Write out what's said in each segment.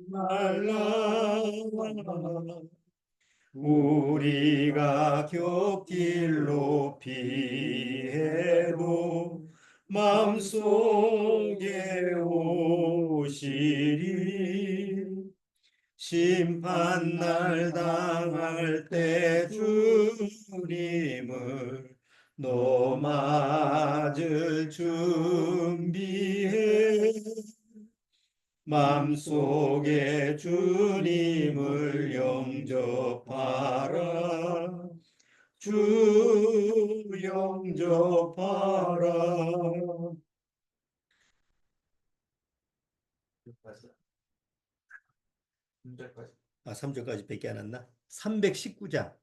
말라 우리가 곁길로 피해도 마음속에 오시리 심판날 당할 때 주님을 너 맞을 준비해 맘속에 주님을 영접하라 주 영접하라. 아, 3절까지 밖에 안 왔나? 319장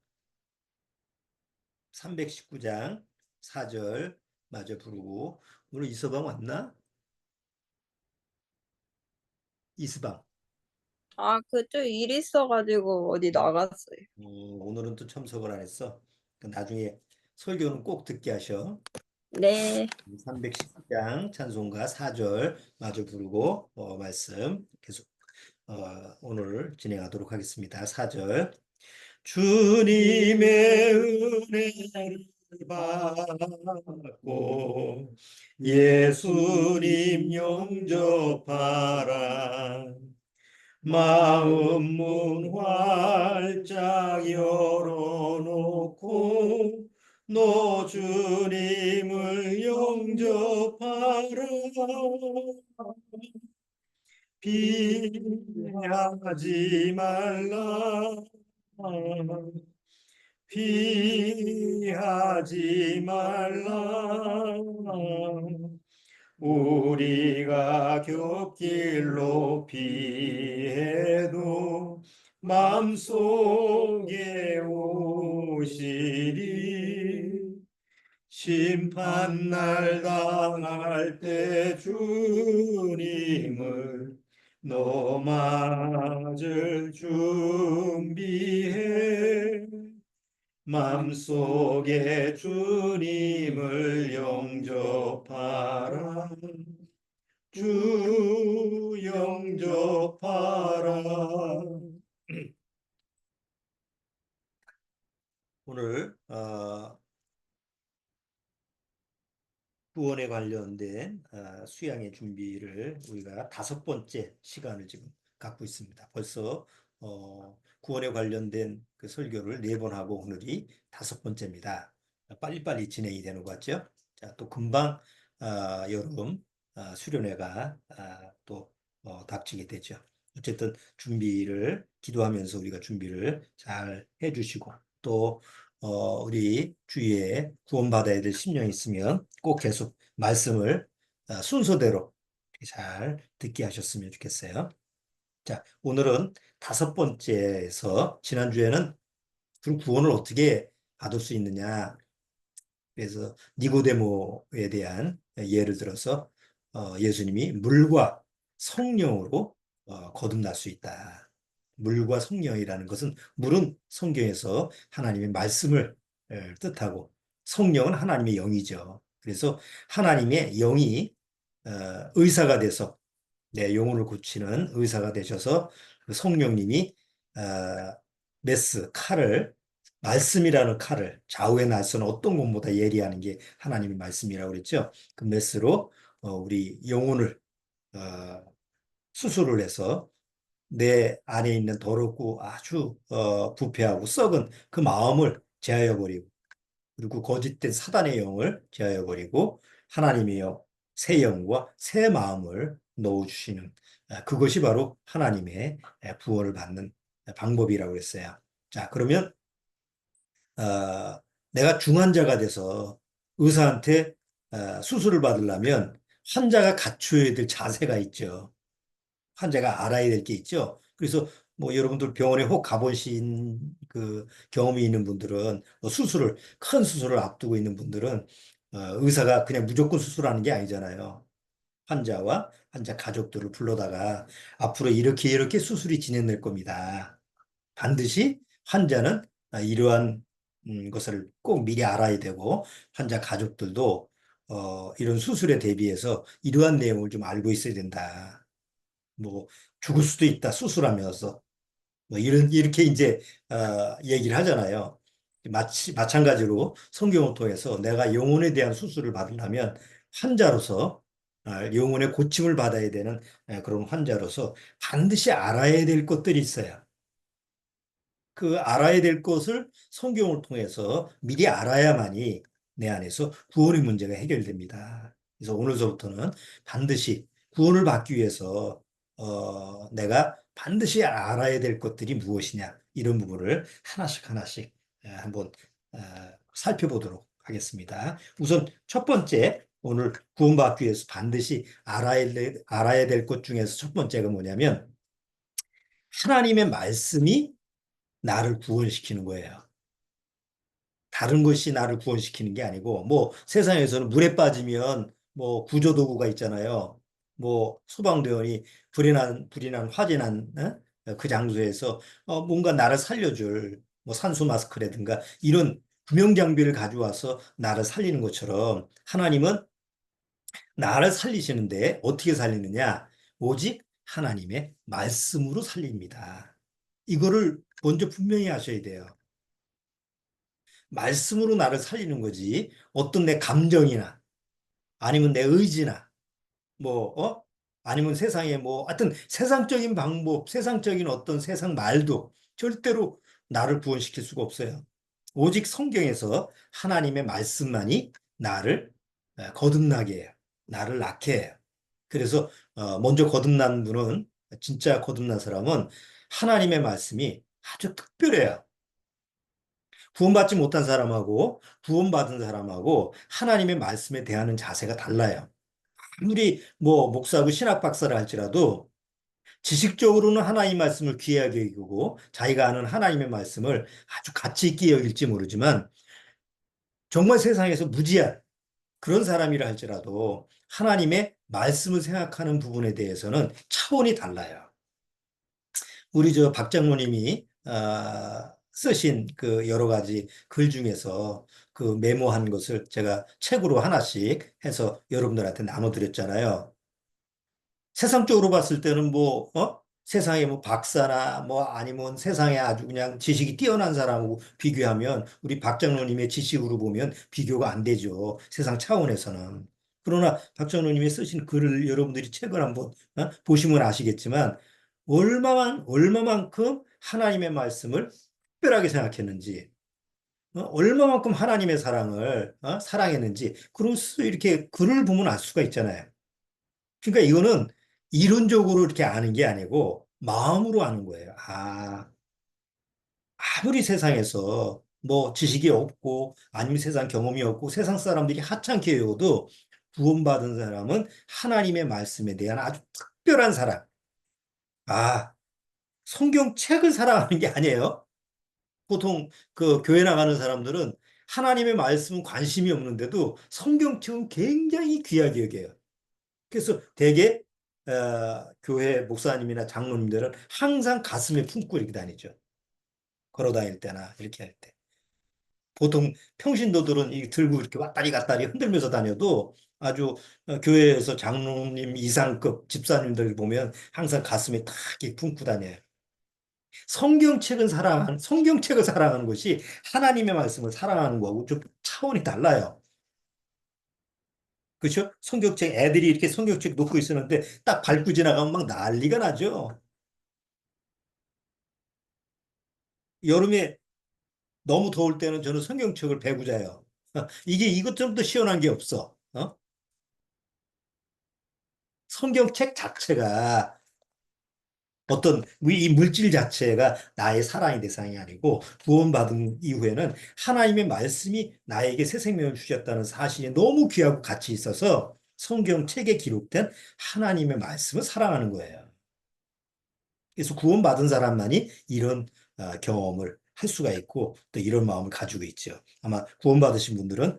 319장 4절 마저 부르고. 오늘 이서방 왔나? 이서방. 아, 그쪽 일 있어가지고 어디 나갔어요. 오늘은 또 참석을 안 했어. 나중에 설교는 꼭 듣게 하셔. 네. 319장 찬송가 4절 마저 부르고 말씀 계속 오늘 진행하도록 하겠습니다. 4절. 주님의 은혜를 받고 예수님 영접하라. 마음 문 활짝 열어놓고 너 주님을 영접하라. 피하지 말라. 피하지 말라. 우리가 곁길로 피해도 맘속에 오시리 심판날 당할 때 주님을 너 맞을 준비해 맘속에 주님을 영접하라 주 영접하라. 오늘 구원에 관련된 수양의 준비를 우리가 5번째 시간을 지금 갖고 있습니다. 벌써 구원에 관련된 그 설교를 4번 하고 오늘이 5번째입니다. 빨리빨리 진행이 되는 것 같죠? 자, 또 금방 여름 수련회가 또 닥치게 되죠. 어쨌든 준비를 기도하면서 우리가 준비를 잘 해주시고 또 우리 주위에 구원받아야 될 심령이 있으면 꼭 계속 말씀을 순서대로 잘 듣게 하셨으면 좋겠어요. 자, 오늘은 5번째에서 지난주에는 그럼 구원을 어떻게 받을 수 있느냐. 그래서 니고데모에 대한 예를 들어서 예수님이 물과 성령으로 거듭날 수 있다. 물과 성령이라는 것은 물은 성경에서 하나님의 말씀을 뜻하고 성령은 하나님의 영이죠. 그래서 하나님의 영이 의사가 돼서 내 영혼을 고치는 의사가 되셔서 그 성령님이 메스 칼을 말씀이라는 칼을 좌우의 날선 어떤 것보다 예리하는 게 하나님의 말씀이라고 그랬죠. 그 메스로 우리 영혼을 수술을 해서 내 안에 있는 더럽고 아주 부패하고 썩은 그 마음을 제하여 버리고 그리고 거짓된 사단의 영을 제하여 버리고 하나님의 영, 새 영과 새 마음을 넣어주시는 그것이 바로 하나님의 구원을 받는 방법이라고 했어요. 자, 그러면 내가 중환자가 돼서 의사한테 수술을 받으려면 환자가 갖춰야 될 자세가 있죠. 환자가 알아야 될 게 있죠. 그래서 뭐 여러분들 병원에 혹 가보신 그 경험이 있는 분들은 뭐 수술을 큰 수술을 앞두고 있는 분들은 의사가 그냥 무조건 수술하는 게 아니잖아요. 환자와 환자 가족들을 불러다가 앞으로 이렇게 이렇게 수술이 진행될 겁니다. 반드시 환자는 이러한 것을 꼭 미리 알아야 되고 환자 가족들도 이런 수술에 대비해서 이러한 내용을 좀 알고 있어야 된다. 뭐 죽을 수도 있다 수술하면서 뭐 이렇게 이제 얘기를 하잖아요. 마찬가지로 성경을 통해서 내가 영혼에 대한 수술을 받으려면 환자로서 영혼의 고침을 받아야 되는 그런 환자로서 반드시 알아야 될 것들이 있어요. 그 알아야 될 것을 성경을 통해서 미리 알아야만이 내 안에서 구원의 문제가 해결됩니다. 그래서 오늘서부터는 반드시 구원을 받기 위해서 내가 반드시 알아야 될 것들이 무엇이냐 이런 부분을 하나씩 하나씩 한번 어, 살펴보도록 하겠습니다. 우선 첫 번째 오늘 구원받기 위해서 반드시 알아야 될 것 중에서 첫 번째가 뭐냐면 하나님의 말씀이 나를 구원시키는 거예요. 다른 것이 나를 구원시키는 게 아니고, 뭐 세상에서는 물에 빠지면 뭐 구조도구가 있잖아요. 뭐 소방대원이 불이 난 화재 난 그 장소에서 뭔가 나를 살려줄 뭐 산소 마스크라든가 이런 구명 장비를 가져와서 나를 살리는 것처럼 하나님은 나를 살리시는데 어떻게 살리느냐? 오직 하나님의 말씀으로 살립니다. 이거를 먼저 분명히 하셔야 돼요. 말씀으로 나를 살리는 거지. 어떤 내 감정이나 아니면 내 의지나 뭐, 아니면 세상에 뭐, 하여튼 세상적인 방법, 세상적인 어떤 세상 말도 절대로 나를 구원시킬 수가 없어요. 오직 성경에서 하나님의 말씀만이 나를 거듭나게 해요. 나를 낳게 해요. 그래서 먼저 거듭난 분은 진짜 거듭난 사람은 하나님의 말씀이 아주 특별해요. 구원받지 못한 사람하고 구원받은 사람하고 하나님의 말씀에 대하는 자세가 달라요. 아무리 뭐 목사고 신학 박사를 할지라도 지식적으로는 하나님 말씀을 귀하게 여기고 자기가 아는 하나님의 말씀을 아주 가치 있게 여길지 모르지만 정말 세상에서 무지한 그런 사람이라 할지라도 하나님의 말씀을 생각하는 부분에 대해서는 차원이 달라요. 우리 저 박장로님이 쓰신 그 여러 가지 글 중에서 그 메모한 것을 제가 책으로 하나씩 해서 여러분들한테 나눠드렸잖아요. 세상적으로 봤을 때는 뭐, 세상에 뭐 박사나 뭐 아니면 세상에 아주 그냥 지식이 뛰어난 사람하고 비교하면 우리 박장로님의 지식으로 보면 비교가 안 되죠. 세상 차원에서는. 그러나 박장로님이 쓰신 글을 여러분들이 책을 한번 보시면 아시겠지만 얼마만큼 하나님의 말씀을 특별하게 생각했는지, 얼마만큼 하나님의 사랑을 사랑했는지, 그래서 이렇게 글을 보면 알 수가 있잖아요. 그러니까 이거는 이론적으로 이렇게 아는 게 아니고 마음으로 아는 거예요. 아무리 세상에서 뭐 지식이 없고 아니면 세상 경험이 없고 세상 사람들이 하찮게 여겨도 구원받은 사람은 하나님의 말씀에 대한 아주 특별한 사랑. 아, 성경책을 사랑하는 게 아니에요. 보통 그 교회 나가는 사람들은 하나님의 말씀은 관심이 없는데도 성경책은 굉장히 귀하게 여겨요. 그래서 대개 교회 목사님이나 장로님들은 항상 가슴에 품고 이렇게 다니죠. 걸어 다닐 때나 이렇게 할 때. 보통 평신도들은 이 들고 이렇게 왔다리 갔다리 흔들면서 다녀도 아주 교회에서 장로님 이상급 집사님들 보면 항상 가슴에 탁 이렇게 품고 다녀요. 성경책을 사랑하는 것이 하나님의 말씀을 사랑하는 거하고 좀 차원이 달라요. 그렇죠? 성경책 애들이 이렇게 성경책 놓고 있었는데 딱 밟고 지나가면 막 난리가 나죠. 여름에 너무 더울 때는 저는 성경책을 베고 자요. 이게 이것처럼 시원한 게 없어. 성경책 자체가 어떤 이 물질 자체가 나의 사랑의 대상이 아니고 구원받은 이후에는 하나님의 말씀이 나에게 새 생명을 주셨다는 사실이 너무 귀하고 가치 있어서 성경책에 기록된 하나님의 말씀을 사랑하는 거예요. 그래서 구원받은 사람만이 이런 경험을 할 수가 있고 또 이런 마음을 가지고 있죠. 아마 구원받으신 분들은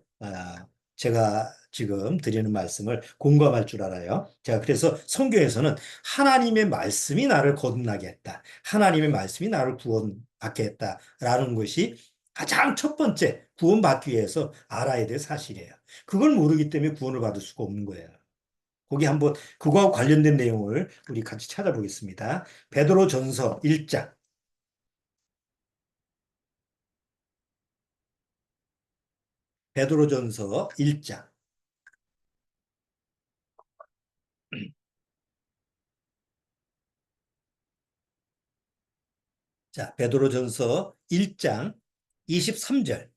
제가 지금 드리는 말씀을 공감할 줄 알아요. 제가 그래서 성경에서는 하나님의 말씀이 나를 거듭나게 했다. 하나님의 말씀이 나를 구원받게 했다라는 것이 가장 첫 번째 구원받기 위해서 알아야 될 사실이에요. 그걸 모르기 때문에 구원을 받을 수가 없는 거예요. 거기 한번 그거하고 관련된 내용을 우리 같이 찾아보겠습니다. 베드로전서 1장. 베드로전서 1장. 자, 베드로전서 1장 23절.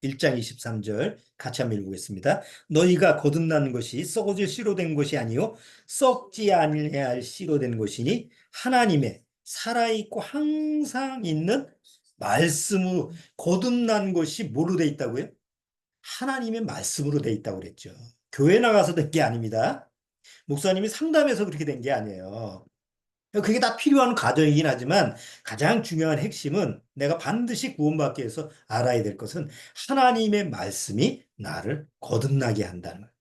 1장 23절 같이 한번 읽어보겠습니다. 너희가 거듭난 것이 썩어질 씨로 된 것이 아니요 썩지 아니할 씨로 된 것이니 하나님의 살아있고 항상 있는 말씀으로 거듭난 것이 뭐로 돼 있다고요? 하나님의 말씀으로 돼 있다고 그랬죠. 교회 나가서 된 게 아닙니다. 목사님이 상담해서 그렇게 된 게 아니에요. 그게 다 필요한 과정이긴 하지만 가장 중요한 핵심은 내가 반드시 구원받기 위해서 알아야 될 것은 하나님의 말씀이 나를 거듭나게 한다는 거예요.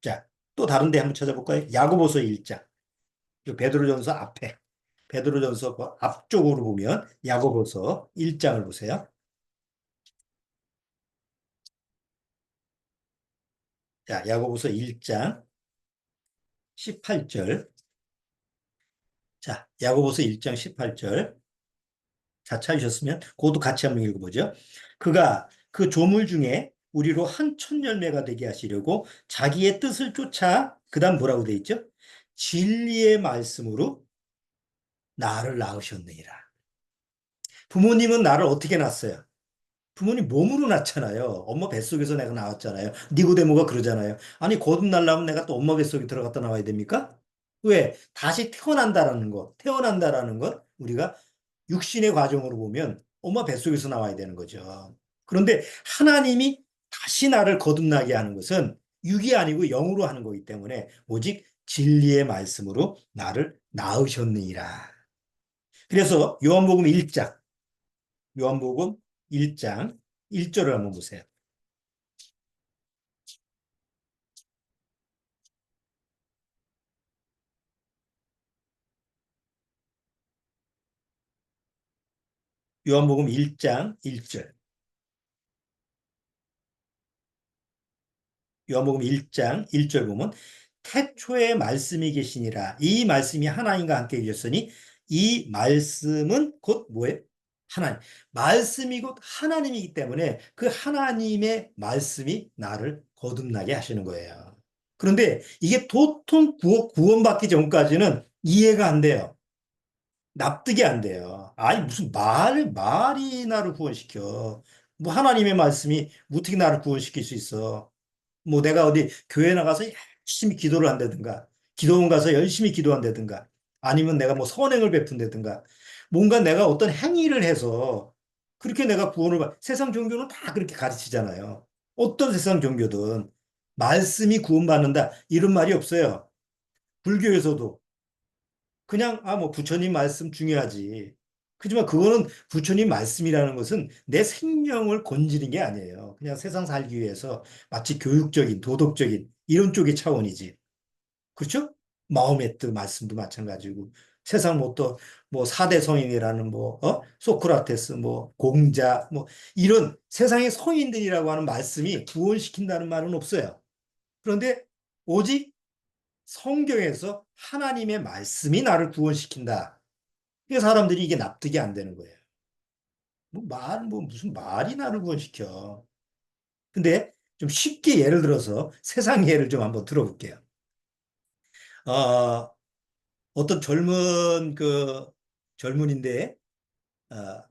자, 또 다른 데 한번 찾아볼까요? 야고보서 1장. 베드로전서 앞에. 베드로전서 그 앞쪽으로 보면 야고보서 1장을 보세요. 자, 야고보서 1장 18절. 자, 야고보서 1장 18절. 자, 찾으셨으면 그것도 같이 한번 읽어보죠. 그가 그 조물 중에 우리로 한 천 열매가 되게 하시려고 자기의 뜻을 쫓아 그다음 뭐라고 돼 있죠? 진리의 말씀으로 나를 낳으셨느니라. 부모님은 나를 어떻게 낳았어요? 부모님 몸으로 낳잖아요. 엄마 뱃속에서 내가 나왔잖아요. 니고데모가 그러잖아요. 아니 거듭나려면 내가 또 엄마 뱃속에 들어갔다 나와야 됩니까? 왜? 다시 태어난다라는 것. 태어난다라는 것 우리가 육신의 과정으로 보면 엄마 뱃속에서 나와야 되는 거죠. 그런데 하나님이 다시 나를 거듭나게 하는 것은 육이 아니고 영으로 하는 거기 때문에 오직 진리의 말씀으로 나를 낳으셨느니라. 그래서 요한복음 1장, 요한복음 1장 1절을 한번 보세요. 요한복음 1장 1절. 요한복음 1장 1절 보면 태초에 말씀이 계시니라. 이 말씀이 하나님과 함께 계셨으니 이 말씀은 곧 뭐예요? 하나님. 말씀이 곧 하나님이기 때문에 그 하나님의 말씀이 나를 거듭나게 하시는 거예요. 그런데 이게 도통 구원받기 전까지는 이해가 안 돼요. 납득이 안 돼요. 아니, 무슨 말이 나를 구원시켜. 뭐 하나님의 말씀이 어떻게 나를 구원시킬 수 있어. 뭐 내가 어디 교회 나가서 열심히 기도를 한다든가, 기도원 가서 열심히 기도한다든가, 아니면 내가 뭐 선행을 베푼다든가, 뭔가 내가 어떤 행위를 해서 그렇게 내가 세상 종교는 다 그렇게 가르치잖아요. 어떤 세상 종교든 말씀이 구원받는다 이런 말이 없어요. 불교에서도 그냥 뭐 부처님 말씀 중요하지. 그지만 그거는 부처님 말씀이라는 것은 내 생명을 건지는 게 아니에요. 그냥 세상 살기 위해서 마치 교육적인, 도덕적인 이런 쪽의 차원이지. 그렇죠? 마호메트 말씀도 마찬가지고 세상 뭐 4대 성인이라는 소크라테스 공자 이런 세상의 성인들이라고 하는 말씀이 구원시킨다는 말은 없어요. 그런데 오직 성경에서 하나님의 말씀이 나를 구원시킨다. 그래서 사람들이 이게 납득이 안 되는 거예요. 무슨 말이 나를 구원시켜. 근데 좀 쉽게 예를 들어서 세상 예를 좀 한번 들어볼게요. 어, 어떤 젊은인데, 어,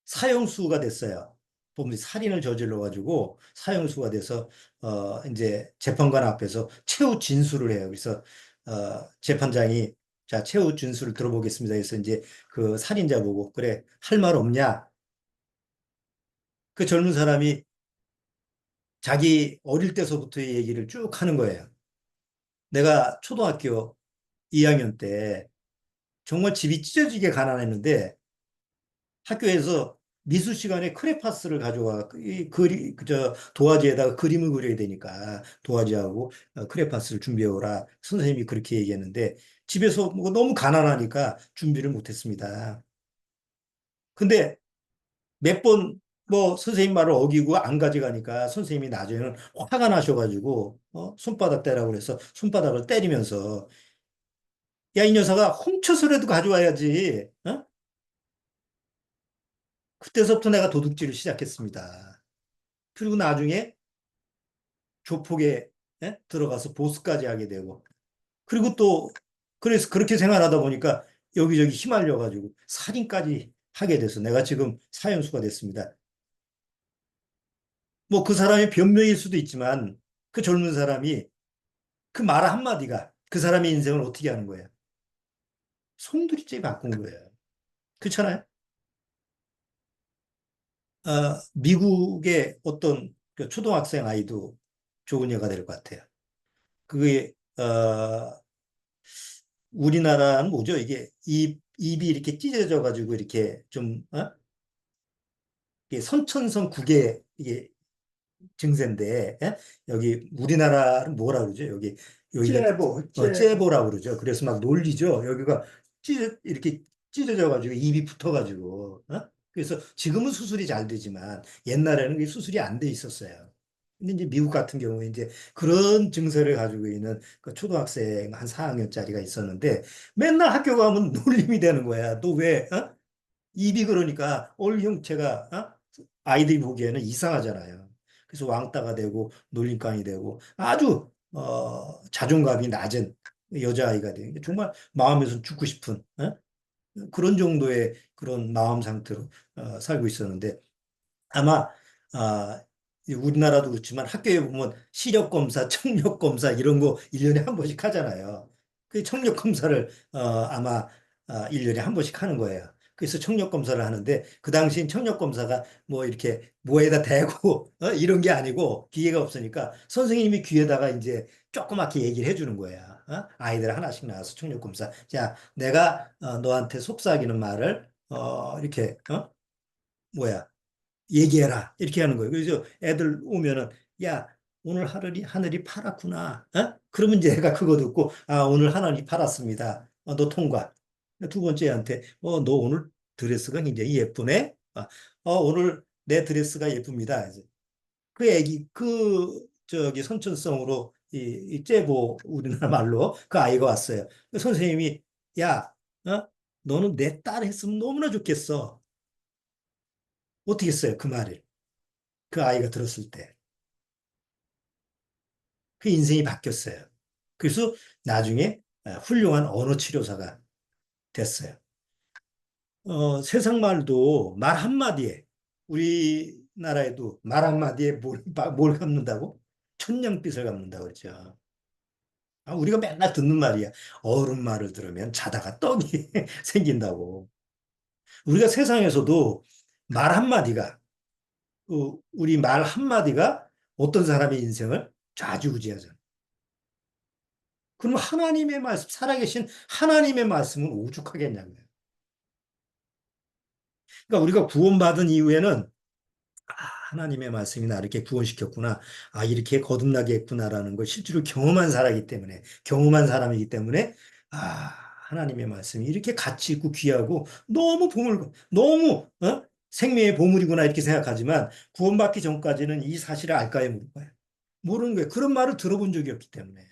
사형수가 됐어요. 보면 살인을 저질러가지고 사형수가 돼서, 이제 재판관 앞에서 최후 진술을 해요. 그래서, 재판장이 자, 최후 진술을 들어보겠습니다. 그래서 이제 그 살인자 보고, 그래, 할 말 없냐? 그 젊은 사람이 자기 어릴 때서부터의 얘기를 쭉 하는 거예요. 내가 초등학교 2학년 때 정말 집이 찢어지게 가난했는데 학교에서 미술 시간에 크레파스를 가져와 이 그리 그저 도화지에다가 그림을 그려야 되니까 도화지하고 크레파스를 준비해 오라 선생님이 그렇게 얘기했는데 집에서 뭐 너무 가난하니까 준비를 못했습니다. 근데 몇 번 뭐 선생님 말을 어기고 안 가져가니까 선생님이 나중에는 화가 나셔가지고 손바닥 떼라고 그래서 손바닥을 때리면서 야, 이 녀석아 훔쳐서라도 가져와야지. 어? 그때서부터 내가 도둑질을 시작했습니다. 그리고 나중에 조폭에 들어가서 보스까지 하게 되고 그리고 또 그래서 그렇게 생활하다 보니까 여기저기 휘말려가지고 살인까지 하게 돼서 내가 지금 사형수가 됐습니다. 뭐 그 사람의 변명일 수도 있지만 그 젊은 사람이 그 말 한마디가 그 사람의 인생을 어떻게 하는 거예요? 송두리째 바꾼 거예요. 그렇잖아요? 미국의 어떤 그 초등학생 아이도 좋은 예가 될 것 같아요. 그게 우리나라는 뭐죠? 이게 입이 이렇게 찢어져 가지고 이렇게 좀 이게 선천성 국의 이게 증세인데 여기 우리나라는 뭐라 그러죠? 여기가 째보라고 그러죠. 그래서 막 놀리죠. 여기가 이렇게 찢어져 가지고 입이 붙어 가지고 그래서 지금은 수술이 잘 되지만 옛날에는 그게 수술이 안 돼 있었어요. 근데 이제 미국 같은 경우에 이제 그런 증세를 가지고 있는 그 초등학생 한 4학년짜리가 있었는데 맨날 학교 가면 놀림이 되는 거야. 너 왜, 입이 그러니까 얼 형체가 아이들이 보기에는 이상하잖아요. 그래서 왕따가 되고 놀림감이 되고 아주 자존감이 낮은 여자아이가 되는 게 정말 마음에서 죽고 싶은 그런 정도의 그런 마음 상태로 살고 있었는데 아마 우리나라도 그렇지만 학교에 보면 시력 검사, 청력 검사 이런 거 1년에 한 번씩 하잖아요. 그 청력 검사를 아마 1년에 한 번씩 하는 거예요. 그래서 청력 검사를 하는데 그 당시엔 청력 검사가 뭐 이렇게 뭐에다 대고 이런 게 아니고 기회가 없으니까 선생님이 귀에다가 이제 조그맣게 얘기를 해주는 거야. 아이들 하나씩 나와서 청력 검사. 자, 내가 너한테 속삭이는 말을 이렇게 뭐야 얘기해라. 이렇게 하는 거예요. 그래서 애들 오면은, 야, 오늘 하늘이 파랗구나. 그러면 이제 애가 그거 듣고, 아, 오늘 하늘이 파랗습니다. 너 통과. 두 번째한테, 너 오늘 드레스가 굉장히 예쁘네. 오늘 내 드레스가 예쁩니다. 이제 그 애기, 저기, 선천성으로, 이 째보, 우리나라 말로 그 아이가 왔어요. 그 선생님이, 야, 너는 내 딸 했으면 너무나 좋겠어. 어떻게 했어요? 그 말을. 그 아이가 들었을 때 그 인생이 바뀌었어요. 그래서 나중에 훌륭한 언어 치료사가 됐어요. 세상 말도 말 한마디에 우리나라에도 말 한마디에 뭘 갚는다고? 천냥빚을 갚는다고 그러죠. 우리가 맨날 듣는 말이야. 어른 말을 들으면 자다가 떡이 생긴다고. 우리가 세상에서도 말 한마디가 우리 말 한마디가 어떤 사람의 인생을 좌지우지하잖아. 그럼 하나님의 말씀, 살아계신 하나님의 말씀은 오죽하겠냐고요. 그러니까 우리가 구원받은 이후에는 하나님의 말씀이 나를 이렇게 구원시켰구나. 이렇게 거듭나게 했구나라는 걸 실제로 경험한 사람이기 때문에, 경험한 사람이기 때문에, 하나님의 말씀이 이렇게 가치 있고 귀하고 너무, 생명의 보물이구나 이렇게 생각하지만 구원받기 전까지는 이 사실을 알까요, 모를까요? 모르는 거예요. 그런 말을 들어본 적이 없기 때문에.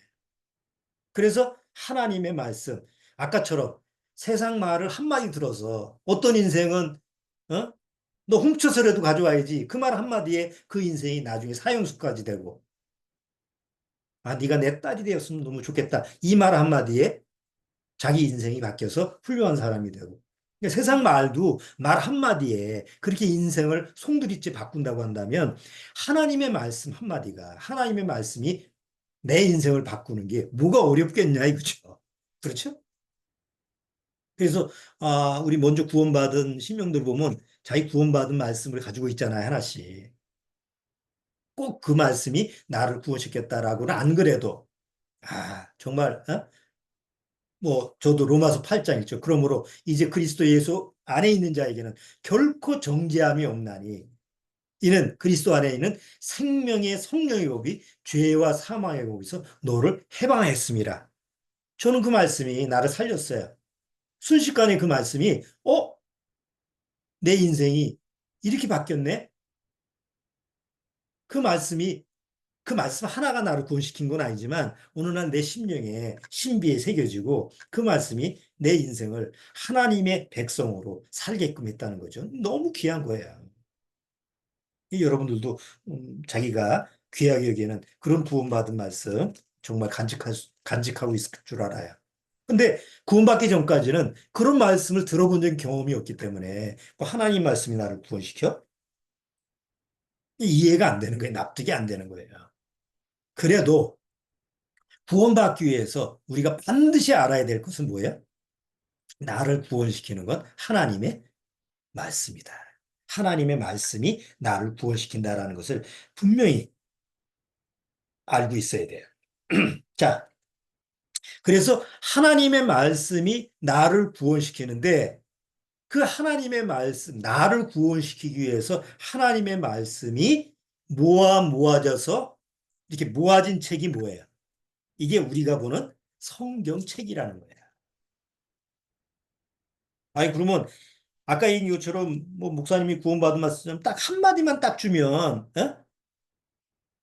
그래서 하나님의 말씀, 아까처럼 세상 말을 한마디 들어서 어떤 인생은 어? 너 훔쳐서라도 가져와야지. 그 말 한마디에 그 인생이 나중에 사형수까지 되고 네가 내 딸이 되었으면 너무 좋겠다. 이 말 한마디에 자기 인생이 바뀌어서 훌륭한 사람이 되고 그러니까 세상 말도 말 한마디에 그렇게 인생을 송두리째 바꾼다고 한다면 하나님의 말씀 한마디가 하나님의 말씀이 내 인생을 바꾸는 게 뭐가 어렵겠냐 이거죠. 그렇죠? 그래서 우리 먼저 구원받은 신명들 보면 자기 구원받은 말씀을 가지고 있잖아요, 하나씩. 꼭 그 말씀이 나를 구원시켰다라고는 안 그래도 정말 뭐 저도 로마서 8장 있죠. 그러므로 이제 그리스도 예수 안에 있는 자에게는 결코 정죄함이 없나니 이는 그리스도 안에 있는 생명의 성령의 법이 죄와 사망의 법에서 너를 해방했습니다. 저는 그 말씀이 나를 살렸어요. 순식간에 그 말씀이 내 인생이 이렇게 바뀌었네? 그 말씀이 그 말씀 하나가 나를 구원시킨 건 아니지만 어느 날 내 심령에 신비에 새겨지고 그 말씀이 내 인생을 하나님의 백성으로 살게끔 했다는 거죠. 너무 귀한 거예요. 여러분들도 자기가 귀하게 여기는 그런 구원받은 말씀 정말 간직하고 있을 줄 알아요. 근데 구원받기 전까지는 그런 말씀을 들어본 적 경험이 없기 때문에 뭐 하나님 말씀이 나를 구원시켜? 이해가 안 되는 거예요. 납득이 안 되는 거예요. 그래도 구원받기 위해서 우리가 반드시 알아야 될 것은 뭐예요? 나를 구원시키는 건 하나님의 말씀이다. 하나님의 말씀이 나를 구원시킨다라는 것을 분명히 알고 있어야 돼요. 자, 그래서 하나님의 말씀이 나를 구원시키는데 그 하나님의 말씀, 나를 구원시키기 위해서 하나님의 말씀이 모아져서 이렇게 모아진 책이 뭐예요? 이게 우리가 보는 성경책이라는 거예요. 아니, 그러면 아까 얘기한 것처럼 뭐 목사님이 구원받은 말씀 딱 한마디만 딱 주면, 어?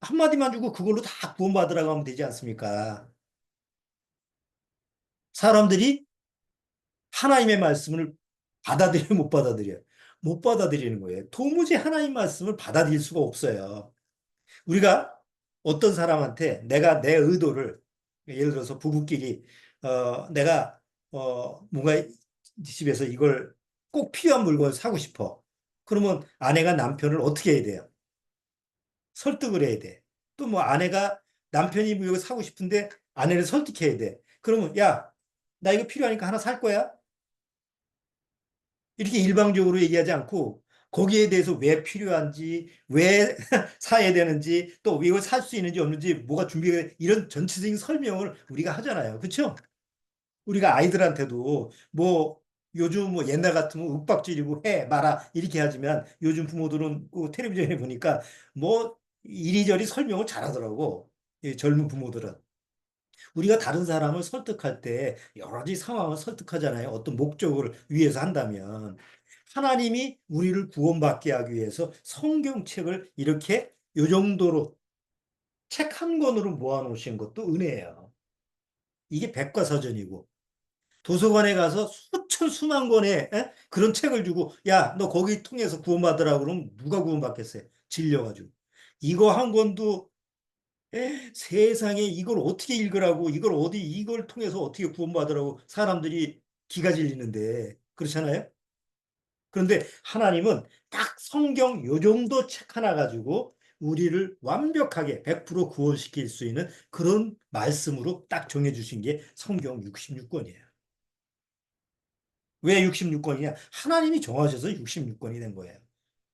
한마디만 주고 그걸로 다 구원받으라고 하면 되지 않습니까? 사람들이 하나님의 말씀을 받아들여 못 받아들여요? 못 받아들이는 거예요. 도무지 하나님 말씀을 받아들일 수가 없어요. 우리가 어떤 사람한테 내가 내 의도를 예를 들어서 부부끼리 내가 뭔가 집에서 이걸 꼭 필요한 물건을 사고 싶어. 그러면 아내가 남편을 어떻게 해야 돼요? 설득을 해야 돼. 또 뭐 아내가 남편이 이거 사고 싶은데 아내를 설득해야 돼. 그러면 야, 나 이거 필요하니까 하나 살 거야? 이렇게 일방적으로 얘기하지 않고 거기에 대해서 왜 필요한지, 왜 사야 되는지, 또 이걸 살 수 있는지 없는지, 뭐가 준비가 이런 전체적인 설명을 우리가 하잖아요. 그렇죠? 우리가 아이들한테도 뭐 요즘 뭐 옛날 같으면 윽박지르고 해 마라 이렇게 하지만 요즘 부모들은 그 텔레비전에 보니까 뭐 이리저리 설명을 잘하더라고. 이 젊은 부모들은. 우리가 다른 사람을 설득할 때 여러 가지 상황을 설득하잖아요. 어떤 목적을 위해서 한다면. 하나님이 우리를 구원받게 하기 위해서 성경책을 이렇게 요 정도로 책 한 권으로 모아놓으신 것도 은혜예요. 이게 백과사전이고 도서관에 가서 수천 수만 권의 그런 책을 주고 야, 너 거기 통해서 구원받으라 그러면 누가 구원받겠어요? 질려가지고. 이거 한 권도 세상에 이걸 어떻게 읽으라고 이걸 어디 이걸 통해서 어떻게 구원받으라고 사람들이 기가 질리는데 그렇잖아요? 그런데 하나님은 딱 성경 요 정도 책 하나 가지고 우리를 완벽하게 100% 구원시킬 수 있는 그런 말씀으로 딱 정해주신 게 성경 66권이에요. 왜 66권이냐? 하나님이 정하셔서 66권이 된 거예요.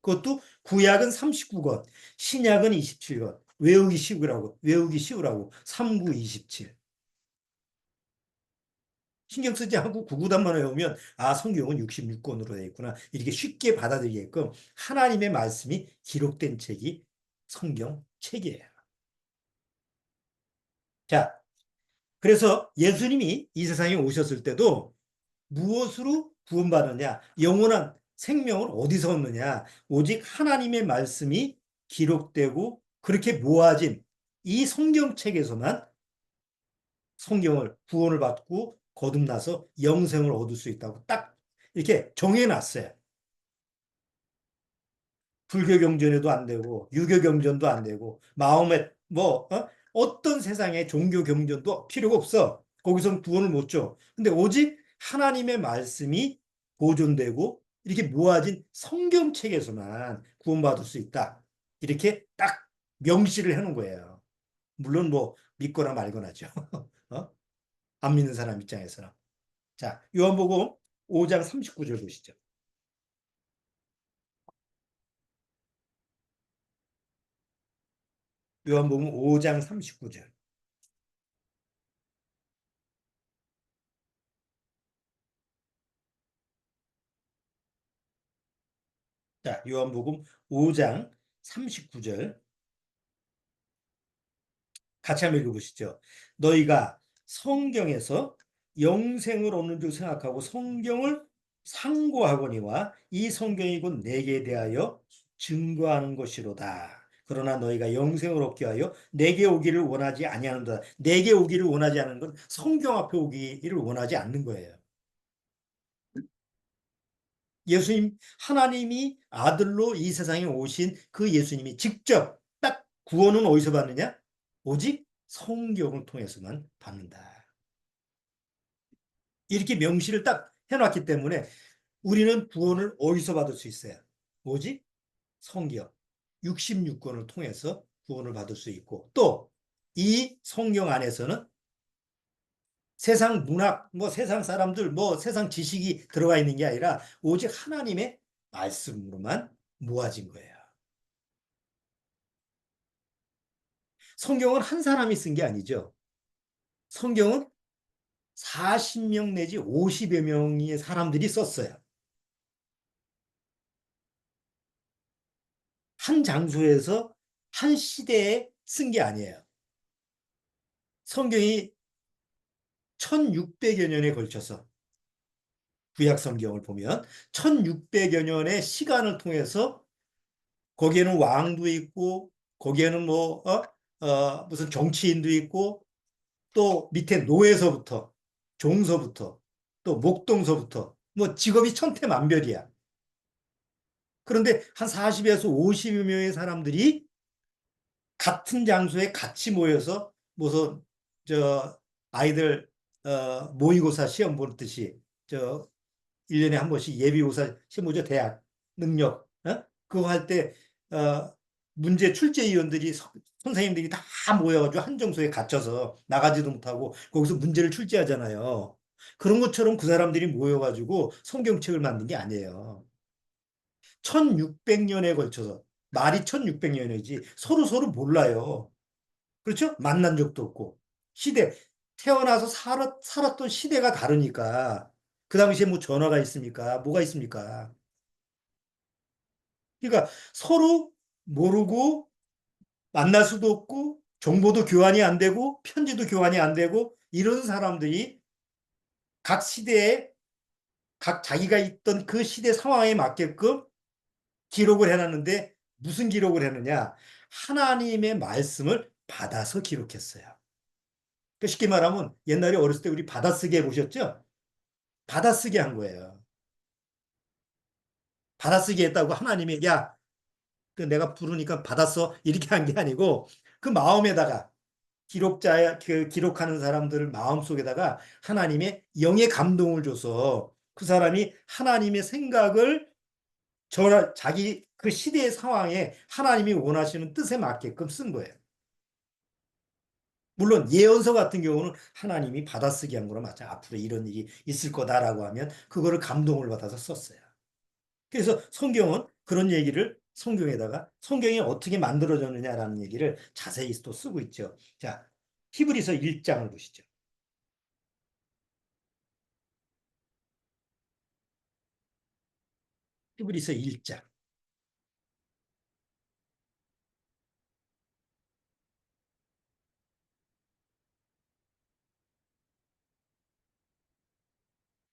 그것도 구약은 39권, 신약은 27권. 외우기 쉬우라고. 39, 27. 신경 쓰지 않고 구구단만 외우면 아, 성경은 66권으로 되어 있구나. 이렇게 쉽게 받아들이게끔 하나님의 말씀이 기록된 책이 성경 책이에요. 자, 그래서 예수님이 이 세상에 오셨을 때도 무엇으로 구원받느냐? 영원한 생명을 어디서 얻느냐? 오직 하나님의 말씀이 기록되고 그렇게 모아진 이 성경책에서만 성경을 구원을 받고 거듭나서 영생을 얻을 수 있다고 딱 이렇게 정해놨어요. 불교 경전에도 안 되고 유교 경전도 안 되고 마음에 어떤 세상의 종교 경전도 필요가 없어. 거기선 구원을 못 줘. 근데 오직 하나님의 말씀이 보존되고 이렇게 모아진 성경책에서만 구원받을 수 있다. 이렇게 딱 명시를 해놓은 거예요. 물론 뭐 믿거나 말거나죠. 어? 안 믿는 사람 입장에서는. 자, 요한복음 5장 39절 보시죠. 요한복음 5장 39절. 자, 요한복음 5장 39절 같이 한번 읽어보시죠. 너희가 성경에서 영생을 얻는 줄 생각하고 성경을 상고하거니와 이 성경이 곧 내게 대하여 증거하는 것이로다. 그러나 너희가 영생을 얻게 하여 내게 오기를 원하지 아니하는도다. 내게 오기를 원하지 않는 건 성경 앞에 오기를 원하지 않는 거예요. 예수님, 하나님이 아들로 이 세상에 오신 그 예수님이 직접 딱 구원은 어디서 받느냐? 오직 성경을 통해서만 받는다. 이렇게 명시를 딱 해놨기 때문에 우리는 구원을 어디서 받을 수 있어요? 오직 성경 66권을 통해서 구원을 받을 수 있고, 또 이 성경 안에서는 세상 문학, 뭐 세상 사람들, 뭐 세상 지식이 들어가 있는 게 아니라 오직 하나님의 말씀으로만 모아진 거예요. 성경은 한 사람이 쓴 게 아니죠. 성경은 40명 내지 50여 명의 사람들이 썼어요. 한 장소에서 한 시대에 쓴 게 아니에요. 성경이 1600여 년에 걸쳐서 구약 성경을 보면 1600여 년의 시간을 통해서 거기에는 왕도 있고 거기에는 뭐 무슨 정치인도 있고 또 밑에 노예서부터 종서부터 또 목동서부터 뭐 직업이 천태만별이야. 그런데 한 40에서 50여 명의 사람들이 같은 장소에 같이 모여서 무슨 저 아이들 모의고사 시험 보듯이 저 1년에 한 번씩 예비고사 시험 보죠. 대학 능력 그거 할 때 문제 출제위원들이 선생님들이 다 모여가지고 한 장소에 갇혀서 나가지도 못하고 거기서 문제를 출제하잖아요. 그런 것처럼 그 사람들이 모여가지고 성경책을 만든 게 아니에요. 1600년에 걸쳐서 말이 1600년이지 서로 몰라요. 그렇죠? 만난 적도 없고. 시대, 태어나서 살았던 시대가 다르니까. 그 당시에 뭐 전화가 있습니까? 뭐가 있습니까? 그러니까 서로 모르고 만날 수도 없고 정보도 교환이 안 되고 편지도 교환이 안 되고 이런 사람들이 각 시대에 각 자기가 있던 그 시대 상황에 맞게끔 기록을 해놨는데 무슨 기록을 했느냐? 하나님의 말씀을 받아서 기록했어요. 그러니까 쉽게 말하면 옛날에 어렸을 때 우리 받아쓰기 해보셨죠? 받아쓰기 한 거예요. 받아쓰기 했다고 하나님이 야, 그 내가 부르니까 받았어 이렇게 한 게 아니고 그 마음에다가 그 기록하는 사람들 마음속에다가 하나님의 영의 감동을 줘서 그 사람이 하나님의 생각을 자기 그 시대의 상황에 하나님이 원하시는 뜻에 맞게끔 쓴 거예요. 물론 예언서 같은 경우는 하나님이 받아쓰기 한 거로 맞아. 앞으로 이런 일이 있을 거다라고 하면 그거를 감동을 받아서 썼어요. 그래서 성경은 그런 얘기를 성경에다가 성경이 어떻게 만들어졌느냐라는 얘기를 자세히 또 쓰고 있죠. 자, 히브리서 1장을 보시죠. 히브리서 1장.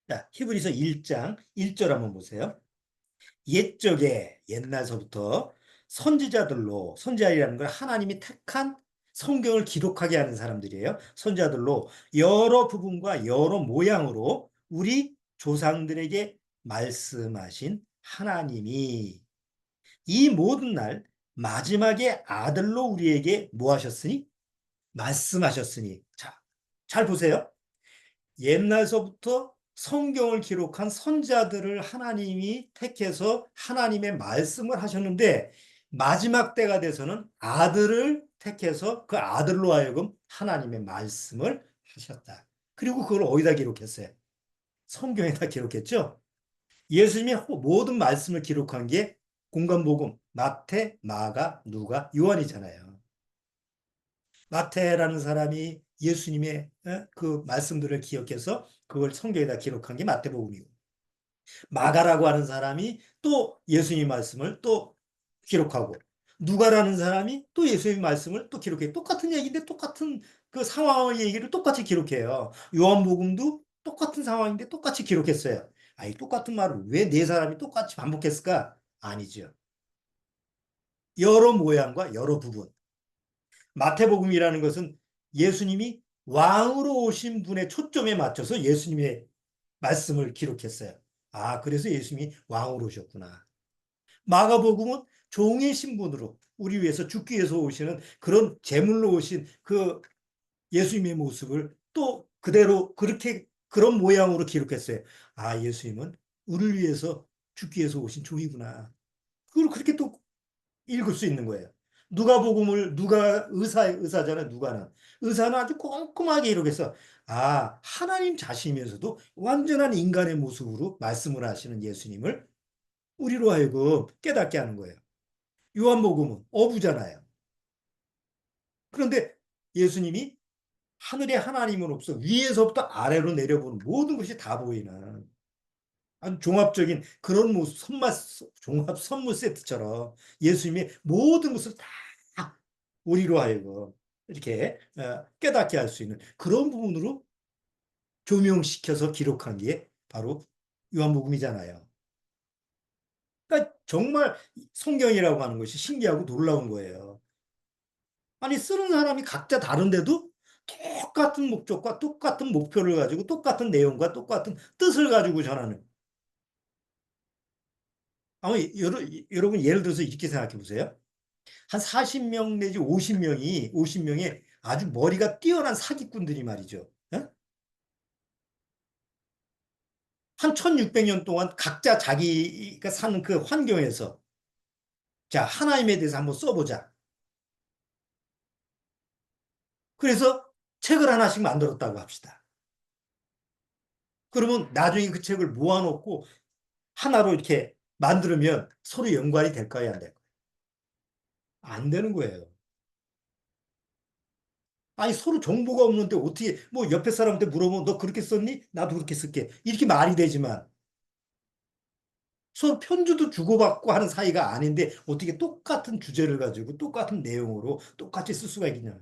자, 히브리서 1장 1절 한번 보세요. 옛적에 옛날서부터 선지자들이라는 걸 하나님이 택한 성경을 기록하게 하는 사람들이에요. 선지자들로 여러 부분과 여러 모양으로 우리 조상들에게 말씀하신 하나님이 이 모든 날 마지막에 아들로 우리에게 뭐 하셨으니? 말씀하셨으니. 자, 잘 보세요. 옛날서부터 성경을 기록한 선자들을 하나님이 택해서 하나님의 말씀을 하셨는데 마지막 때가 돼서는 아들을 택해서 그 아들로 하여금 하나님의 말씀을 하셨다. 그리고 그걸 어디다 기록했어요? 성경에다 기록했죠. 예수님의 모든 말씀을 기록한 게 공간복음 마태, 마가, 누가, 요한이잖아요. 마태라는 사람이 예수님의 그 말씀들을 기억해서 그걸 성경에다 기록한 게 마태복음이고 마가라고 하는 사람이 또 예수님 말씀을 또 기록하고 누가라는 사람이 또 예수님 말씀을 또 기록해. 똑같은 얘기인데 똑같은 그 상황의 얘기를 똑같이 기록해요. 요한복음도 똑같은 상황인데 똑같이 기록했어요. 아니 똑같은 말을 왜 네 사람이 똑같이 반복했을까? 아니죠. 여러 모양과 여러 부분. 마태복음이라는 것은 예수님이 왕으로 오신 분의 초점에 맞춰서 예수님의 말씀을 기록했어요. 아, 그래서 예수님이 왕으로 오셨구나. 마가복음은 종의 신분으로 우리 위해서 죽기 위해서 오시는 그런 제물로 오신 그 예수님의 모습을 또 그대로 그렇게 그런 모양으로 기록했어요. 아, 예수님은 우리를 위해서 죽기 위해서 오신 종이구나. 그걸 그렇게 또 읽을 수 있는 거예요. 누가복음을 누가 의사잖아요. 누가는 의사는 아주 꼼꼼하게 이렇게해서 아, 하나님 자신이면서도 완전한 인간의 모습으로 말씀을 하시는 예수님을 우리로 하여금 깨닫게 하는 거예요. 요한복음은 어부잖아요. 그런데 예수님이 하늘의 하나님으로서 위에서부터 아래로 내려보는 모든 것이 다 보이는 아주 종합적인 그런 모습, 종합 선물 세트처럼 예수님의 모든 것을 다 우리로 하여금 이렇게 깨닫게 할 수 있는 그런 부분으로 조명시켜서 기록한 게 바로 요한복음이잖아요. 그러니까 정말 성경이라고 하는 것이 신기하고 놀라운 거예요. 아니, 쓰는 사람이 각자 다른데도 똑같은 목적과 똑같은 목표를 가지고 똑같은 내용과 똑같은 뜻을 가지고 전하는. 아마 여러분 예를 들어서 이렇게 생각해 보세요. 한 40명 내지 50명에 아주 머리가 뛰어난 사기꾼들이 말이죠. 예? 한 1600년 동안 각자 자기가 사는 그 환경에서 자, 하나님에 대해서 한번 써보자. 그래서 책을 하나씩 만들었다고 합시다. 그러면 나중에 그 책을 모아놓고 하나로 이렇게 만들면 서로 연관이 될까요? 안 될까요? 안 되는 거예요. 아니, 서로 정보가 없는데 어떻게, 뭐 옆에 사람한테 물어보면 너 그렇게 썼니? 나도 그렇게 쓸게. 이렇게 말이 되지만 서로 편지도 주고받고 하는 사이가 아닌데 어떻게 똑같은 주제를 가지고 똑같은 내용으로 똑같이 쓸 수가 있겠냐.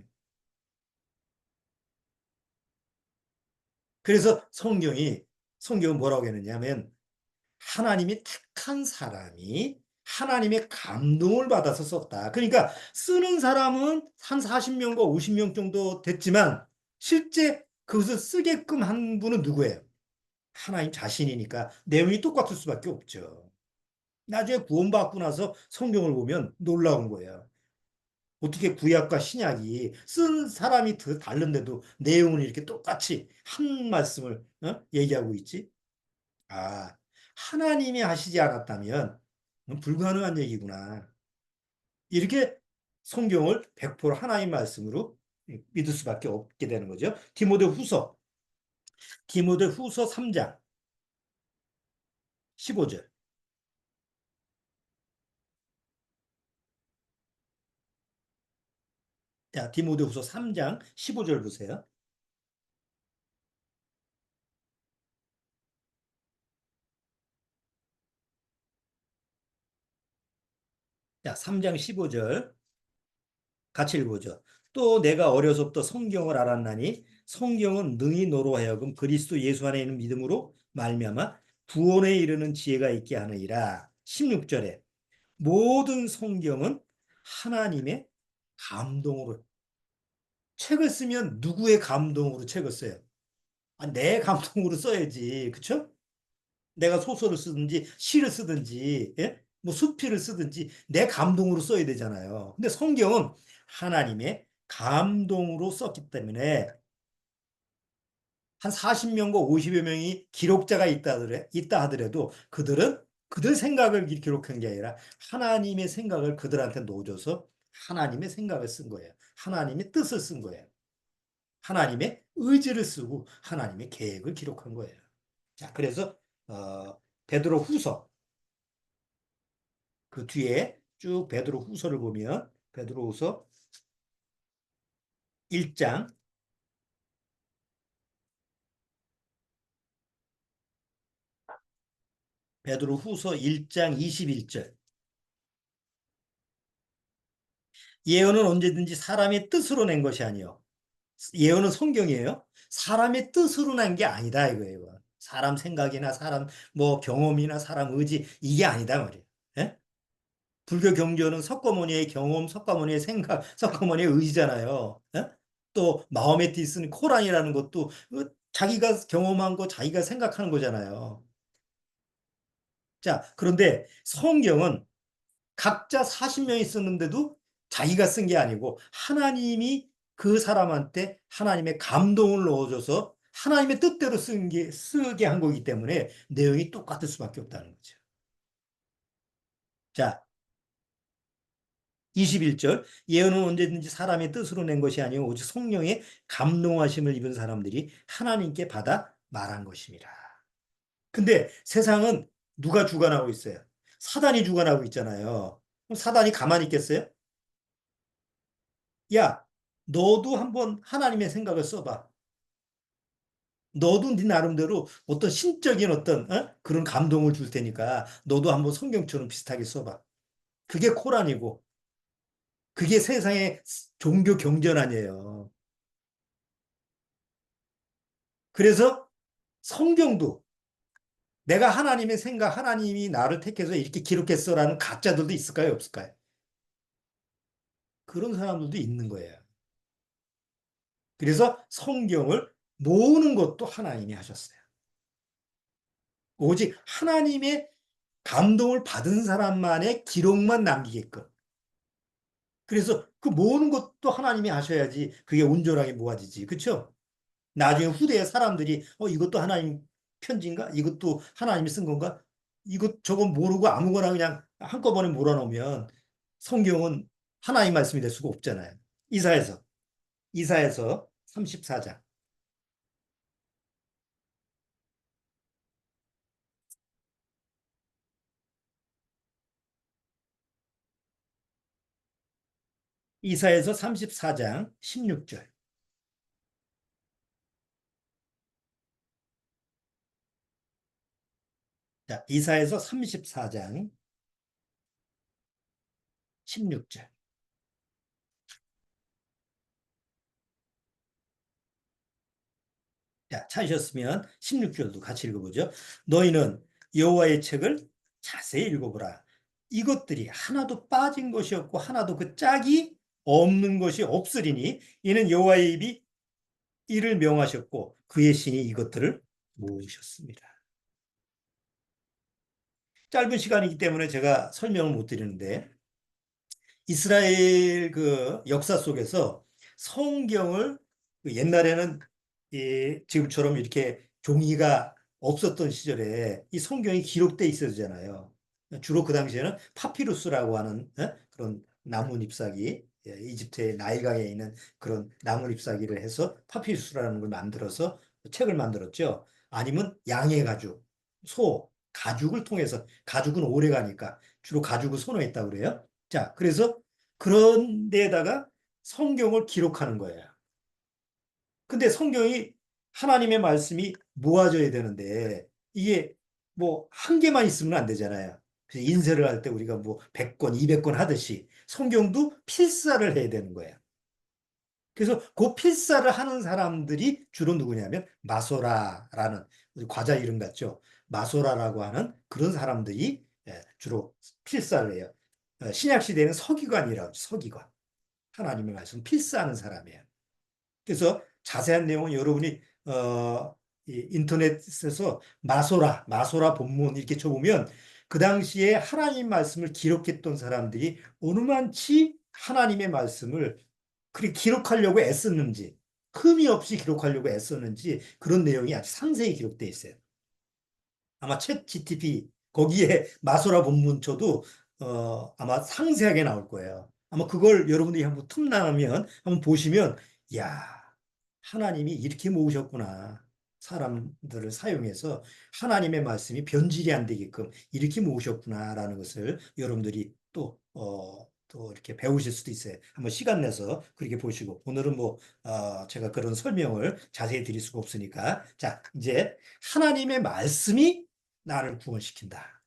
그래서 성경은 뭐라고 했느냐면 하나님이 택한 사람이 하나님의 감동을 받아서 썼다. 그러니까 쓰는 사람은 한 40명과 50명 정도 됐지만 실제 그것을 쓰게끔 한 분은 누구예요? 하나님 자신이니까 내용이 똑같을 수밖에 없죠. 나중에 구원받고 나서 성경을 보면 놀라운 거예요. 어떻게 구약과 신약이 쓴 사람이 다른데도 내용은 이렇게 똑같이 한 말씀을 얘기하고 있지? 아, 하나님이 하시지 않았다면 불가능한 얘기구나. 이렇게 성경을 100% 하나님 말씀으로 믿을 수밖에 없게 되는 거죠. 디모데 후서 3장 15절. 자, 디모데후서 3장 15절 보세요. 자, 3장 15절 같이 읽어보죠. 또 내가 어려서부터 성경을 알았나니 성경은 능히 너로 하여금 그리스도 예수 안에 있는 믿음으로 말미암아 구원에 이르는 지혜가 있게 하느니라. 16절에 모든 성경은 하나님의 감동으로 책을 쓰면 누구의 감동으로 책을 써요? 아, 내 감동으로 써야지. 그쵸? 내가 소설을 쓰든지 시를 쓰든지 예? 뭐 수필을 쓰든지 내 감동으로 써야 되잖아요. 근데 성경은 하나님의 감동으로 썼기 때문에 한 40명과 50여 명이 기록자가 있다 하더라도 그들은 그들 생각을 기록한 게 아니라 하나님의 생각을 그들한테 놓아줘서 하나님의 생각을 쓴 거예요. 하나님의 뜻을 쓴 거예요. 하나님의 의지를 쓰고 하나님의 계획을 기록한 거예요. 자, 그래서 베드로 후서 그 뒤에 쭉 베드로 후서를 보면 베드로 후서 1장 베드로 후서 1장 21절 예언은 언제든지 사람의 뜻으로 낸 것이 아니요 예언은 성경이에요. 사람의 뜻으로 난 게 아니다 이거예요. 사람 생각이나 사람 뭐 경험이나 사람 의지 이게 아니다 말이에요. 예? 불교 경전은 석가모니의 경험, 석가모니의 생각, 석가모니의 의지잖아요. 예? 또 마호메티스는 코란이라는 것도 자기가 경험한 거, 자기가 생각하는 거잖아요. 자, 그런데 성경은 각자 40명이 썼는데도 자기가 쓴 게 아니고 하나님이 그 사람한테 하나님의 감동을 넣어줘서 하나님의 뜻대로 쓰게 한 거기 때문에 내용이 똑같을 수밖에 없다는 거죠. 자, 21절. 예언은 언제든지 사람의 뜻으로 낸 것이 아니요 오직 성령의 감동하심을 입은 사람들이 하나님께 받아 말한 것입니다. 근데 세상은 누가 주관하고 있어요? 사단이 주관하고 있잖아요. 그럼 사단이 가만히 있겠어요? 야, 너도 한번 하나님의 생각을 써봐. 너도 네 나름대로 어떤 신적인 어떤 그런 감동을 줄 테니까 너도 한번 성경처럼 비슷하게 써봐. 그게 코란이고 그게 세상의 종교 경전 아니에요. 그래서 성경도 내가 하나님의 생각, 하나님이 나를 택해서 이렇게 기록했어라는 가짜들도 있을까요, 없을까요? 그런 사람들도 있는 거예요. 그래서 성경을 모으는 것도 하나님이 하셨어요. 오직 하나님의 감동을 받은 사람만의 기록만 남기게끔. 그래서 그 모으는 것도 하나님이 하셔야지 그게 온전하게 모아지지. 그렇죠? 나중에 후대에 사람들이 이것도 하나님 편지인가? 이것도 하나님이 쓴 건가? 이것 저건 모르고 아무거나 그냥 한꺼번에 몰아넣으면 성경은 하나님 말씀이 될 수가 없잖아요. 이사에서 이사에서 34장. 이사에서 34장 16절. 자, 이사에서 34장 16절. 자, 찾으셨으면 16절도 같이 읽어보죠. 너희는 여호와의 책을 자세히 읽어보라. 이것들이 하나도 빠진 것이 없고 하나도 그 짝이 없는 것이 없으리니 이는 여호와의 입이 이를 명하셨고 그의 신이 이것들을 모으셨습니다. 짧은 시간이기 때문에 제가 설명을 못 드리는데 이스라엘 그 역사 속에서 성경을 그 옛날에는 지금처럼 이렇게 종이가 없었던 시절에 이 성경이 기록돼 있었잖아요. 주로 그 당시에는 파피루스라고 하는 그런 나무 잎사귀, 이집트의 나일강에 있는 그런 나무 잎사귀를 해서 파피루스라는 걸 만들어서 책을 만들었죠. 아니면 양의 가죽, 소, 가죽을 통해서 가죽은 오래 가니까 주로 가죽을 선호했다고 그래요. 자, 그래서 그런 데에다가 성경을 기록하는 거예요. 근데 성경이 하나님의 말씀이 모아져야 되는데 이게 뭐 한 개만 있으면 안 되잖아요. 그래서 인쇄를 할 때 우리가 뭐 100권, 200권 하듯이 성경도 필사를 해야 되는 거예요. 그래서 그 필사를 하는 사람들이 주로 누구냐면 마소라라는 과자 이름 같죠. 마소라라고 하는 그런 사람들이 주로 필사를 해요. 신약 시대에는 서기관이라고 하죠. 서기관. 하나님의 말씀 필사하는 사람이에요. 그래서 자세한 내용은 여러분이 인터넷에서 마소라 본문 이렇게 쳐보면 그 당시에 하나님 말씀을 기록했던 사람들이 어느 만치 하나님의 말씀을 그렇게 기록하려고 애썼는지 흠이 없이 기록하려고 애썼는지 그런 내용이 아주 상세히 기록되어 있어요. 아마 챗 GTP 거기에 마소라 본문 쳐도 아마 상세하게 나올 거예요. 아마 그걸 여러분들이 한번 틈나면 한번 보시면 야 하나님이 이렇게 모으셨구나. 사람들을 사용해서 하나님의 말씀이 변질이 안 되게끔 이렇게 모으셨구나라는 것을 여러분들이 또 이렇게 배우실 수도 있어요. 한번 시간 내서 그렇게 보시고 오늘은 뭐 제가 그런 설명을 자세히 드릴 수가 없으니까 자 이제 하나님의 말씀이 나를 구원시킨다.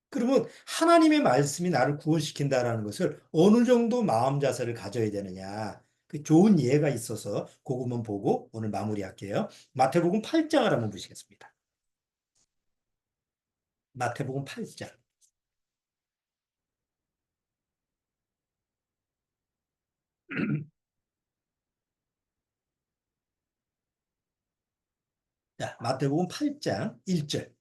그러면 하나님의 말씀이 나를 구원시킨다라는 것을 어느 정도 마음 자세를 가져야 되느냐. 그 좋은 예가 있어서 그것만 보고 오늘 마무리할게요. 마태복음 8장을 한번 보시겠습니다. 마태복음 8장. 자, 마태복음 8장 1절.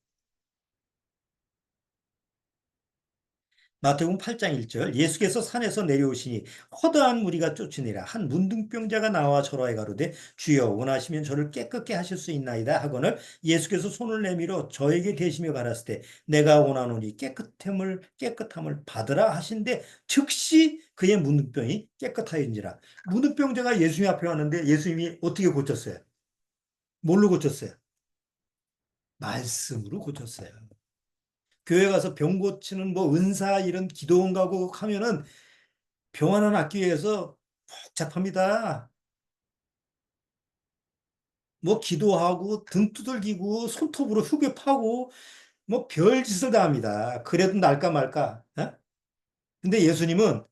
마태복음 8장 1절. 예수께서 산에서 내려오시니 허다한 무리가 쫓으니라. 한 문둥병자가 나와 절하에 가로되 주여 원하시면 저를 깨끗게 하실 수 있나이다 하거늘 예수께서 손을 내밀어 저에게 대시며 가라사대 내가 원하노니 깨끗함을 받으라 하신데 즉시 그의 문둥병이 깨끗하여진지라. 문둥병자가 예수님 앞에 왔는데 예수님이 어떻게 고쳤어요? 뭘로 고쳤어요? 말씀으로 고쳤어요. 교회 가서 병 고치는 뭐 은사 이런 기도원 가고 하면은 병 하나 낫기 위해서 복잡합니다. 뭐 기도하고 등 두들기고 손톱으로 흙을 파고 뭐 별짓을 다 합니다. 그래도 날까 말까. 어? 근데 예수님은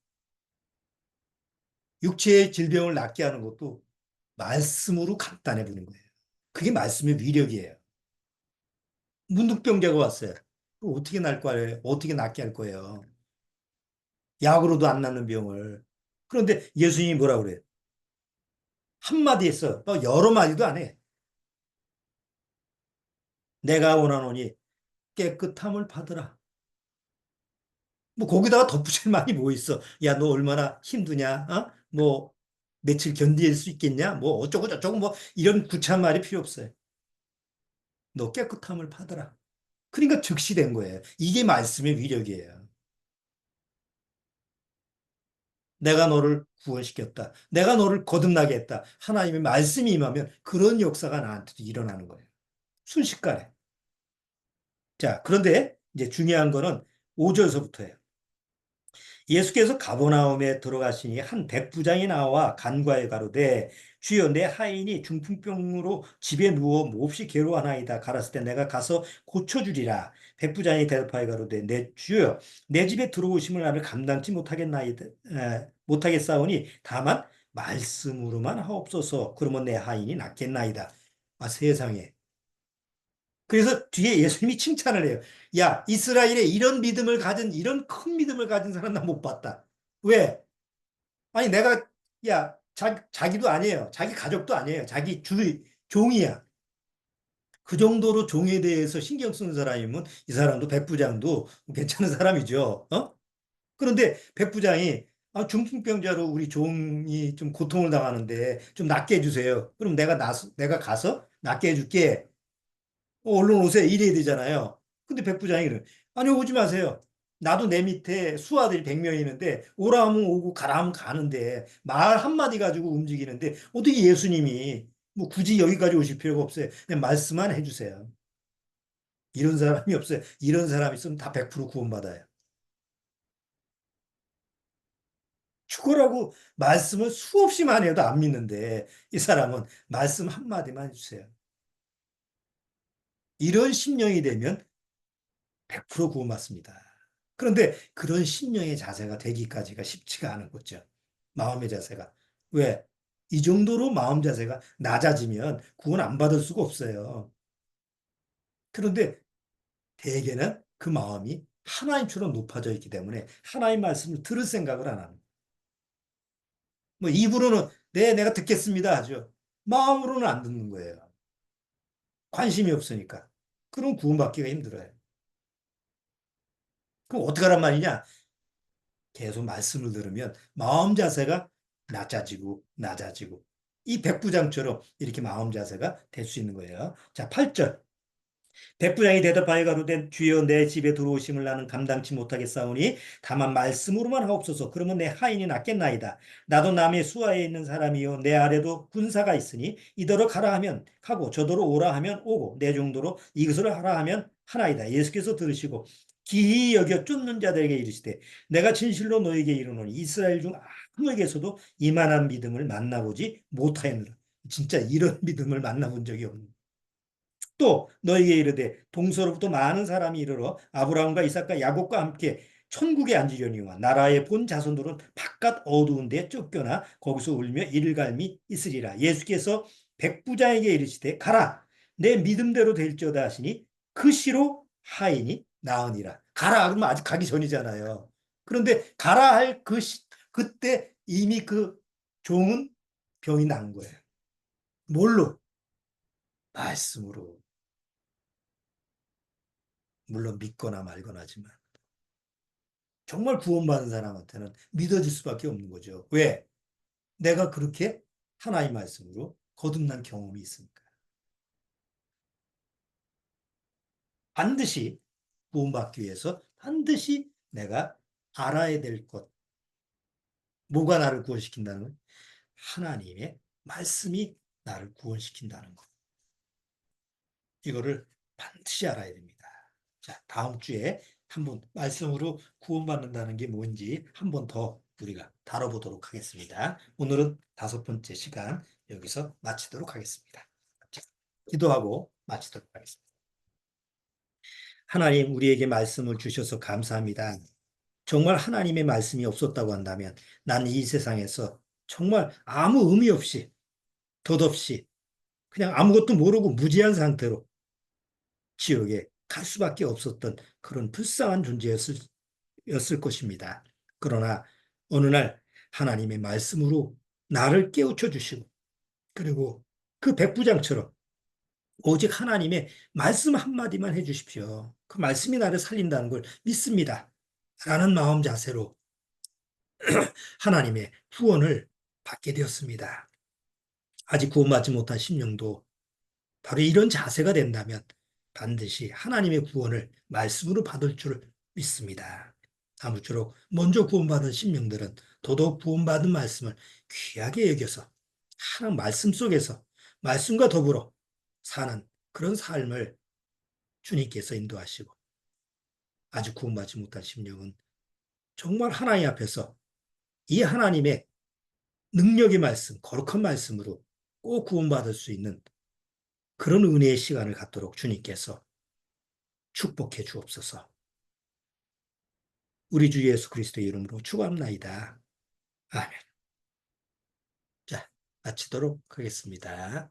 육체의 질병을 낫게 하는 것도 말씀으로 간단해 보는 거예요. 그게 말씀의 위력이에요. 문둥병자가 왔어요. 어떻게 날 거예요? 어떻게 낫게 할 거예요? 약으로도 안 낫는 병을. 그런데 예수님이 뭐라 그래요? 한마디 했어. 여러 마디도 안 해. 내가 원하노니 깨끗함을 받으라. 뭐 거기다가 덧붙일 말이 뭐 있어? 야, 너 얼마나 힘드냐? 어? 뭐 며칠 견딜 수 있겠냐? 뭐 어쩌고 저쩌고 뭐 이런 구차한 말이 필요 없어요. 너 깨끗함을 받으라. 그러니까 즉시된 거예요. 이게 말씀의 위력이에요. 내가 너를 구원시켰다. 내가 너를 거듭나게 했다. 하나님의 말씀이 임하면 그런 역사가 나한테도 일어나는 거예요. 순식간에. 자, 그런데 이제 중요한 거는 5절서부터예요. 예수께서 가버나움에 들어가시니 한 백부장이 나와 간과에 가로되 주여 내 하인이 중풍병으로 집에 누워 몹시 괴로워하나이다. 가라사대 때 내가 가서 고쳐주리라. 백부장이 대답하여 가로되 내 주여 내 집에 들어오심을 나를 감당치 못하겠나이다. 못하겠사오니 다만 말씀으로만 하옵소서. 그러면 내 하인이 낫겠나이다. 아, 세상에. 그래서 뒤에 예수님이 칭찬을 해요. 야, 이스라엘에 이런 큰 믿음을 가진 사람 나 못 봤다. 왜? 아니, 야, 자기도 아니에요. 자기 가족도 아니에요. 자기 종이야. 그 정도로 종에 대해서 신경 쓰는 사람이면 이 사람도 백부장도 괜찮은 사람이죠. 어? 그런데 백부장이 중풍병자로 우리 종이 좀 고통을 당하는데 좀 낫게 해주세요. 그럼 내가 가서 낫게 해줄게. 얼른 오세요. 이래야 되잖아요. 근데 백부장이 그래. 아니, 오지 마세요. 나도 내 밑에 수하들이 100명이 있는데 오라 하면 오고 가라 하면 가는데 말 한마디 가지고 움직이는데 어떻게 예수님이 뭐 굳이 여기까지 오실 필요가 없어요. 그냥 말씀만 해주세요. 이런 사람이 없어요. 이런 사람이 있으면 다 100% 구원받아요. 죽으라고 말씀을 수없이 많이 해도 안 믿는데 이 사람은 말씀 한마디만 해주세요. 이런 심령이 되면 100% 구원받습니다. 그런데 그런 심령의 자세가 되기까지가 쉽지가 않은 거죠. 마음의 자세가. 왜? 이 정도로 마음 자세가 낮아지면 구원 안 받을 수가 없어요. 그런데 대개는 그 마음이 하나님처럼 높아져 있기 때문에 하나님 말씀을 들을 생각을 안 합니다. 뭐 입으로는 네, 내가 듣겠습니다 하죠. 마음으로는 안 듣는 거예요. 관심이 없으니까. 그럼 구원받기가 힘들어요. 그럼 어떡하란 말이냐? 계속 말씀을 들으면 마음 자세가 낮아지고 이 백부장처럼 이렇게 마음 자세가 될 수 있는 거예요. 자, 8절. 백부장이 대답하여 가로되 주여 내 집에 들어오심을 나는 감당치 못하겠사오니 다만 말씀으로만 하옵소서. 그러면 내 하인이 낫겠나이다. 나도 남의 수하에 있는 사람이요 내 아래도 군사가 있으니 이더러 가라 하면 가고 저더러 오라 하면 오고 내 정도로 이것을 하라 하면 하나이다. 예수께서 들으시고 기이 여겨 쫓는 자들에게 이르시되 내가 진실로 너에게 이르노니 이스라엘 중 아무에게서도 이만한 믿음을 만나보지 못하였느라. 진짜 이런 믿음을 만나본 적이 없는. 또 너에게 이르되 동서로부터 많은 사람이 이르러 아브라함과 이삭과 야곱과 함께 천국에 앉으려니와 나라의 본 자손들은 바깥 어두운 데 쫓겨나 거기서 울며 이를갈미 있으리라. 예수께서 백부장에게 이르시되 가라 내 믿음대로 될지어다 하시니 그 시로 하인이 나으니라. 가라 그러면 아직 가기 전이잖아요. 그런데 가라 할 그때 이미 그 종은 병이 난 거예요. 뭘로? 말씀으로. 물론 믿거나 말거나지만. 정말 구원받은 사람한테는 믿어질 수밖에 없는 거죠. 왜? 내가 그렇게 하나의 말씀으로 거듭난 경험이 있으니까. 반드시 구원받기 위해서 반드시 내가 알아야 될 것. 뭐가 나를 구원시킨다는 건 하나님의 말씀이 나를 구원시킨다는 것. 이거를 반드시 알아야 됩니다. 자, 다음 주에 한번 말씀으로 구원받는다는 게 뭔지 한 번 더 우리가 다뤄보도록 하겠습니다. 오늘은 5번째 시간 여기서 마치도록 하겠습니다. 자, 기도하고 마치도록 하겠습니다. 하나님, 우리에게 말씀을 주셔서 감사합니다. 정말 하나님의 말씀이 없었다고 한다면 난 이 세상에서 정말 아무 의미 없이 덧없이 그냥 아무것도 모르고 무지한 상태로 지옥에 갈 수밖에 없었던 그런 불쌍한 존재였을 것입니다. 그러나 어느 날 하나님의 말씀으로 나를 깨우쳐 주시고 그리고 그 백부장처럼 오직 하나님의 말씀 한마디만 해 주십시오. 그 말씀이 나를 살린다는 걸 믿습니다. 라는 마음 자세로 하나님의 후원을 받게 되었습니다. 아직 구원받지 못한 심령도 바로 이런 자세가 된다면 반드시 하나님의 구원을 말씀으로 받을 줄 믿습니다. 아무쪼록 먼저 구원받은 심령들은 더더욱 구원받은 말씀을 귀하게 여겨서 하나님 말씀 속에서 말씀과 더불어 사는 그런 삶을 주님께서 인도하시고 아직 구원받지 못한 심령은 정말 하나님 앞에서 이 하나님의 능력의 말씀, 거룩한 말씀으로 꼭 구원받을 수 있는 그런 은혜의 시간을 갖도록 주님께서 축복해 주옵소서. 우리 주 예수 그리스도의 이름으로 축원합나이다. 아멘. 자, 마치도록 하겠습니다.